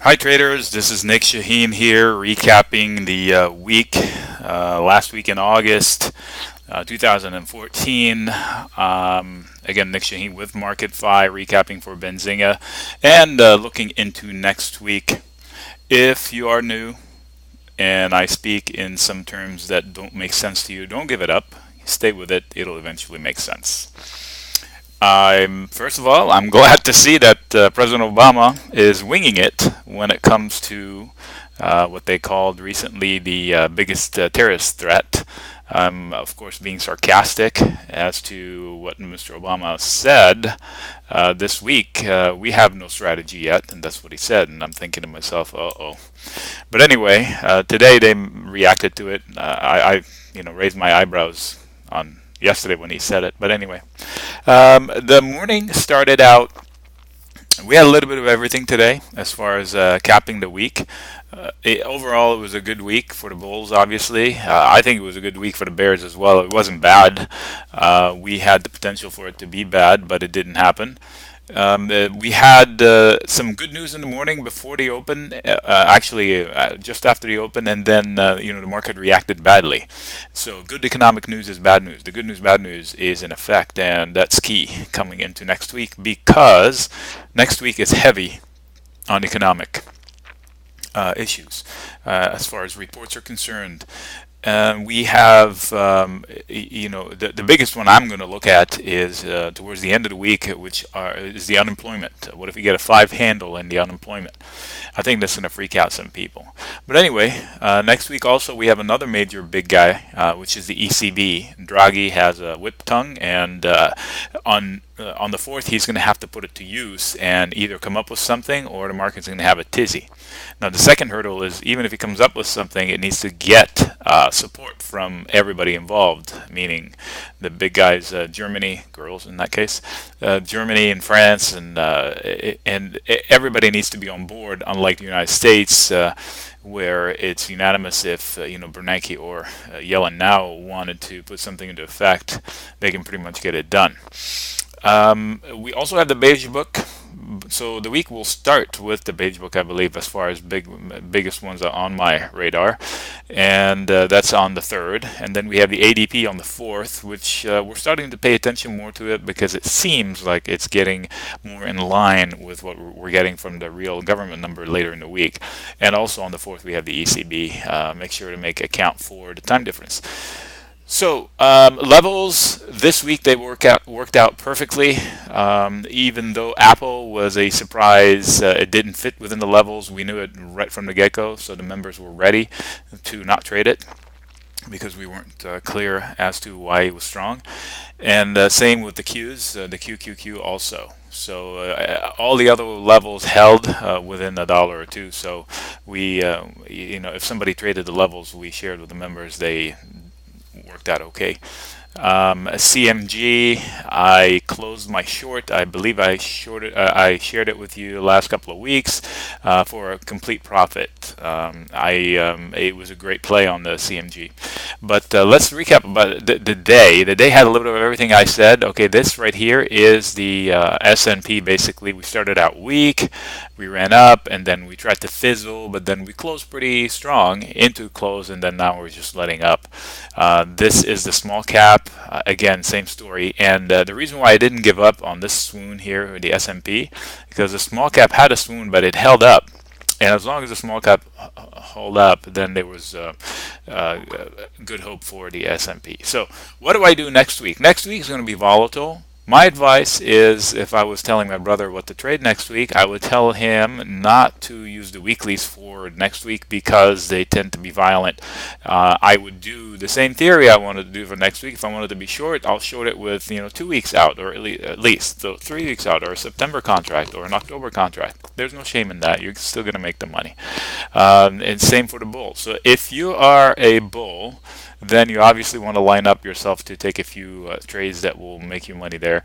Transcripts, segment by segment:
Hi traders, this is Nick Shaheen here, recapping the last week in August 2014. Again, Nick Shaheen with MarketFi, recapping for Benzinga, and looking into next week. If you are new and I speak in some terms that don't make sense to you, don't give it up. Stay with it, it'll eventually make sense. First of all, I'm glad to see that President Obama is winging it when it comes to what they called recently the biggest terrorist threat. Of course, being sarcastic as to what Mr. Obama said this week. We have no strategy yet, and that's what he said. And I'm thinking to myself, uh-oh. But anyway, today they reacted to it. I raised my eyebrows on yesterday when he said it. But anyway, the morning started out. We had a little bit of everything today as far as capping the week. Overall, it was a good week for the Bulls, obviously. I think it was a good week for the Bears as well. It wasn't bad. We had the potential for it to be bad, but it didn't happen. We had some good news in the morning before the open, just after the open, and then the market reacted badly. So good economic news is bad news. The good news, bad news is in effect, and that's key coming into next week because next week is heavy on economic issues as far as reports are concerned. We have, the biggest one I'm going to look at is towards the end of the week, is the unemployment. What if we get a 5 handle in the unemployment? I think that's going to freak out some people. But anyway, next week also we have another major big guy, which is the ECB. Draghi has a whip tongue, and on the 4th, he's going to have to put it to use and either come up with something or the market's going to have a tizzy. Now, the second hurdle is even if he comes up with something, it needs to get support from everybody involved, meaning the big guys, Germany, girls in that case, Germany and France, and everybody needs to be on board, unlike the United States, where it's unanimous if Bernanke or Yellen now wanted to put something into effect, they can pretty much get it done. We also have the Beige Book. So the week will start with the Beige Book, I believe, as far as biggest ones are on my radar, and that's on the 3rd. And then we have the ADP on the 4th, which we're starting to pay attention more to it because it seems like it's getting more in line with what we're getting from the real government number later in the week. And also on the 4th, we have the ECB. Make sure to make account for the time difference. So levels this week they worked out perfectly. Even though Apple was a surprise, it didn't fit within the levels. We knew it right from the get-go, so the members were ready to not trade it because we weren't clear as to why it was strong. And same with the Qs, the QQQ also. So all the other levels held within a dollar or two. So we, if somebody traded the levels we shared with the members, they worked out okay. CMG, I closed my short. I believe I shared it with you the last couple of weeks for a complete profit. It was a great play on the CMG. But let's recap about the day. The day had a little bit of everything I said. Okay, this right here is the S&P. Basically, we started out weak, we ran up, and then we tried to fizzle, but then we closed pretty strong into close, and then now we're just letting up. This is the small cap. Again, same story. And the reason why I didn't give up on this swoon here, the S&P, because the small cap had a swoon, but it held up. And as long as the small cap hold up, then there was good hope for the S&P. So what do I do next week? Next week is going to be volatile. My advice is, if I was telling my brother what to trade next week, I would tell him not to use the weeklies for next week because they tend to be violent. I would do the same theory I wanted to do for next week. If I wanted to be short, I'll short it with 2 weeks out, or at least so 3 weeks out, or a September contract, or an October contract. There's no shame in that. You're still going to make the money. And same for the bull. So if you are a bull, then you obviously want to line up yourself to take a few trades that will make you money there.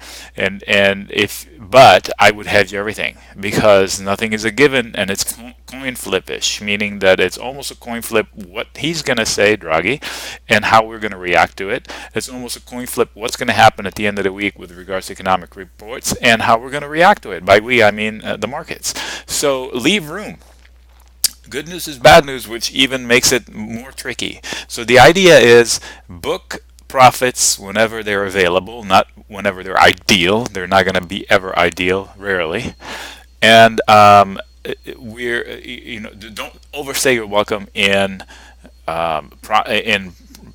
But I would hedge everything because nothing is a given, and it's coin flip-ish, meaning that it's almost a coin flip what he's going to say, Draghi, and how we're going to react to it. It's almost a coin flip what's going to happen at the end of the week with regards to economic reports and how we're going to react to it. By we, I mean the markets. So leave room. Good news is bad news, which even makes it more tricky. So the idea is book profits whenever they're available, not whenever they're ideal. They're not going to be ever ideal, rarely. And don't overstay your welcome in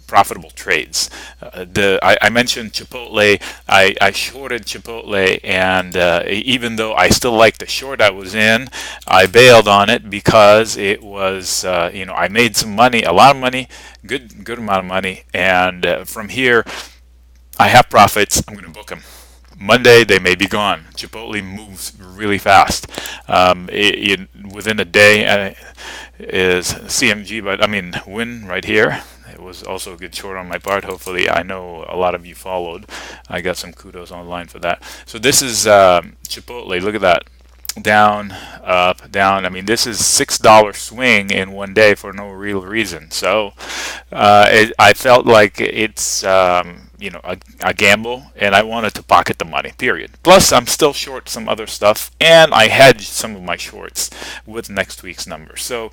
profitable trades. I mentioned Chipotle. I shorted Chipotle, and even though I still like the short I was in, I bailed on it because it was I made some money, a lot of money, good amount of money, and from here I have profits. I'm going to book them. Monday they may be gone. Chipotle moves really fast. Within a day is CMG, but I mean win right here. It was also a good short on my part. Hopefully, I know a lot of you followed. I got some kudos online for that. So this is Chipotle. Look at that. Down, up, down. I mean, this is $6 swing in one day for no real reason. So I felt like it's a gamble, and I wanted to pocket the money. Period. Plus, I'm still short some other stuff, and I hedged some of my shorts with next week's numbers. So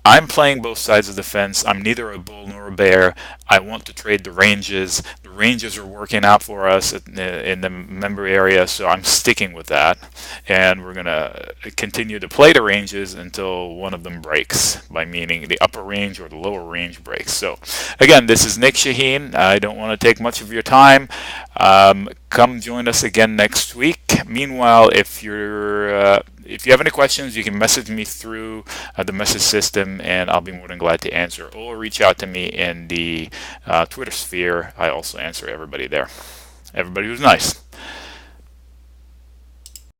I'm playing both sides of the fence. I'm neither a bull nor a bear. I want to trade the ranges. The ranges are working out for us in the member area, so I'm sticking with that. And we're going to continue to play the ranges until one of them breaks, by meaning the upper range or the lower range breaks. So, again, this is Nick Shaheen. I don't want to take much of your time. Come join us again next week. Meanwhile, if you have any questions, you can message me through the message system, and I'll be more than glad to answer. Or reach out to me in the Twitter sphere. I also answer everybody there. Everybody who's nice.